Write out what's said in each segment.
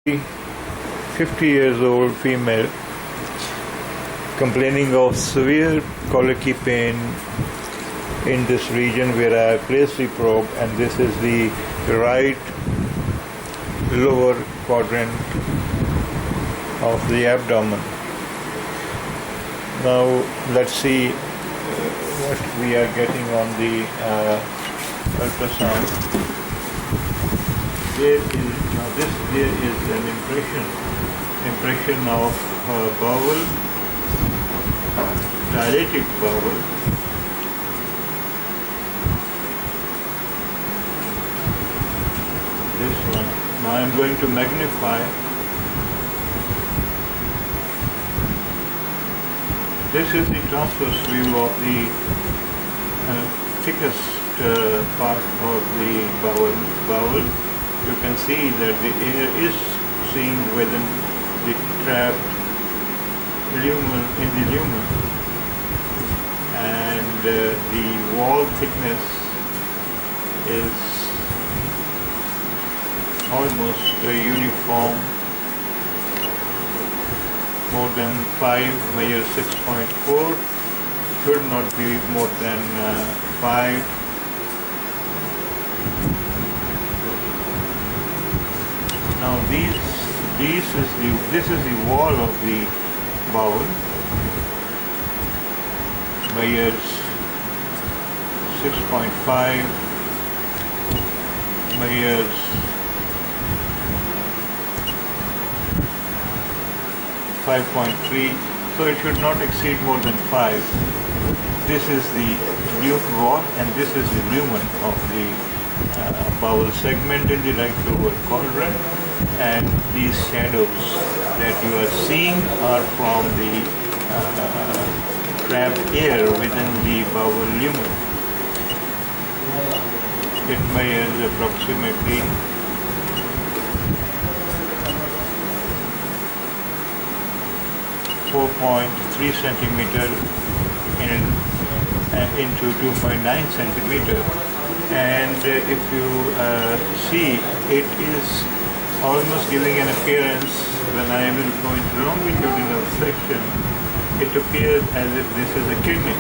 50 years old female complaining of severe colicky pain in this region where I placed the probe, and this is the right lower quadrant of the abdomen. Now let's see what we are getting on the ultrasound. There is an impression of bowel, dilated bowel. This one. Now I'm going to magnify. This is the transverse view of the thickest part of the bowel. You can see that the air is seen within the trapped lumen, in the lumen, and the wall thickness is almost uniform. More than 5, measure 6.4, should not be more than 5. Now this is the wall of the bowel, measures 6.5, measures 5.3, so it should not exceed more than 5. This is the wall, and this is the lumen of the bowel segment in the right lower quadrant, and these shadows that you are seeing are from the trapped air within the bowel lumen. It measures approximately 4.3 centimeter into 2.9 centimeter, and if you see, it is almost giving an appearance. When I will go into longitudinal section, it appears as if this is a kidney.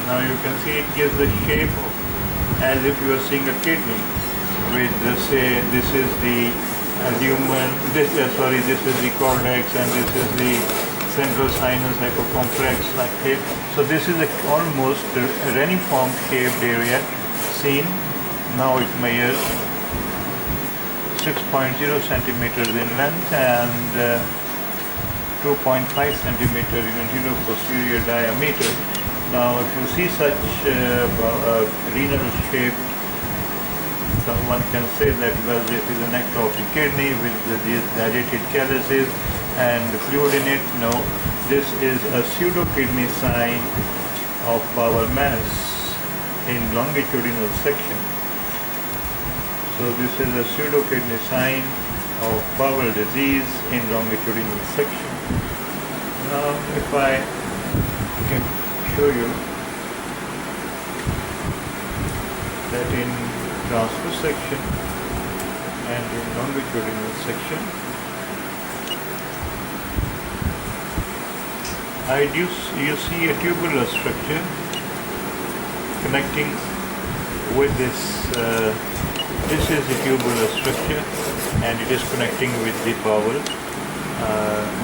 Now you can see it gives the shape of, as if you are seeing a kidney with say this is the lumen, this is the cortex, and this is the central sinus hypocomplex like this. So this is almost a reniform shaped area seen. Now it measures 6.0 centimeters in length and 2.5 centimeter in anterior posterior diameter. Now, if you see such renal shape, someone can say that, well, this is an ectopic kidney with these dilated calyces and fluid in it. No, this is a pseudo-kidney sign of bowel mass in longitudinal section. So this is a pseudo-kidney sign of bowel disease in longitudinal section. Now, if I can show you that in transverse section and in longitudinal section, you see a tubular structure connecting with this. This is the tubular structure, and it is connecting with the bowel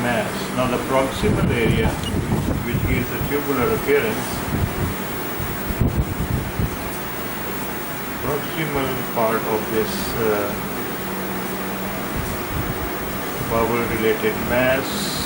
mass. Now the proximal area, which gives a tubular appearance, proximal part of this bowel related mass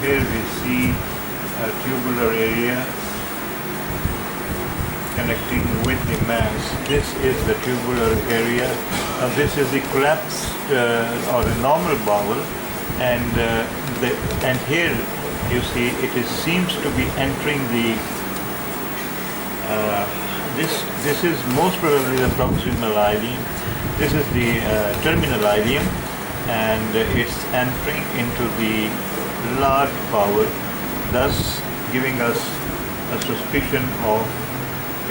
here we see a tubular area connecting with the mass. This is the tubular area. This is the collapsed or a normal bowel, and here you see seems to be entering the this is most probably the proximal ileum. This is the terminal ileum, and it's entering into the large bowel, thus giving us a suspicion of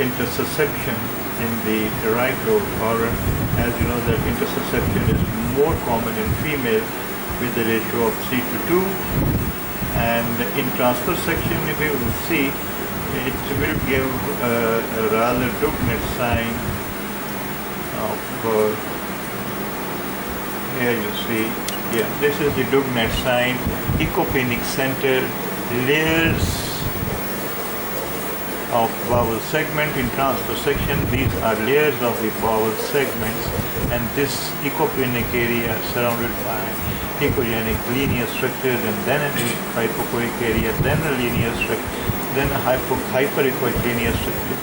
intussusception in the right lower quadrant. As you know that intussusception is more common in female with the ratio of 3 to 2, and in transverse section, if you will see, it will give a rather Dugnet sign of here you see, this is the Dugnet sign, ecopenic center, layers of bowel segment in transverse section. These are layers of the bowel segments, and this ecopenic area surrounded by echogenic linear structures, and then a hypoechoic area, then a linear structure, then a hyperechoic linear structure,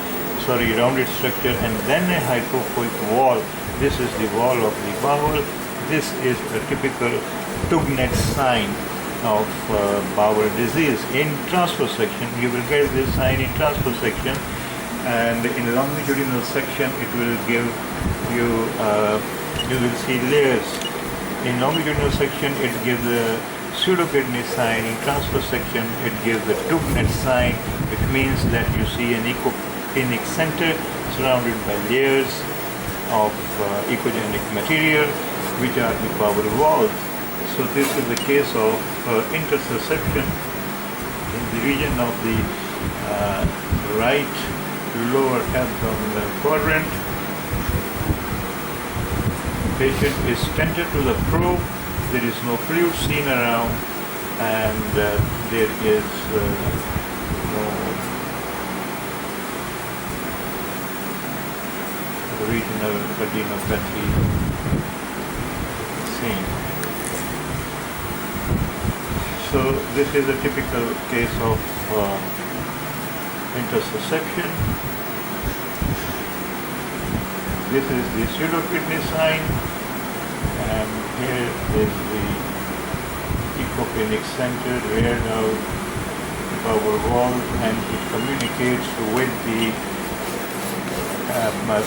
rounded structure, and then a hypoechoic wall. This is the wall of the bowel. This is a typical Dugnet sign of bowel disease. In transverse section, you will get this sign in transverse section, and in longitudinal section, it will give you, you will see layers. In longitudinal section, it gives the pseudokidney sign. In transverse section, it gives the Dugnet sign, which means that you see an ecopenic center surrounded by layers of echogenic material, which are the bowel walls. So this is the case of intussusception in the region of the right lower abdominal quadrant. Patient is tented to the probe. There is no fluid seen around, and there is no regional adenopathology seen. So this is a typical case of intussusception. This is the pseudokidney sign, and here is the ecopenic center reared out bowel wall, and it communicates with the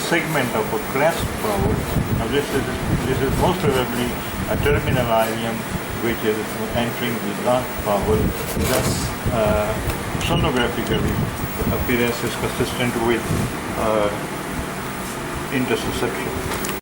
segment of a clasp bowel. Now this is most probably a terminal ileum which is entering the large bowel. Thus, sonographically, the appearance is consistent with intussusception.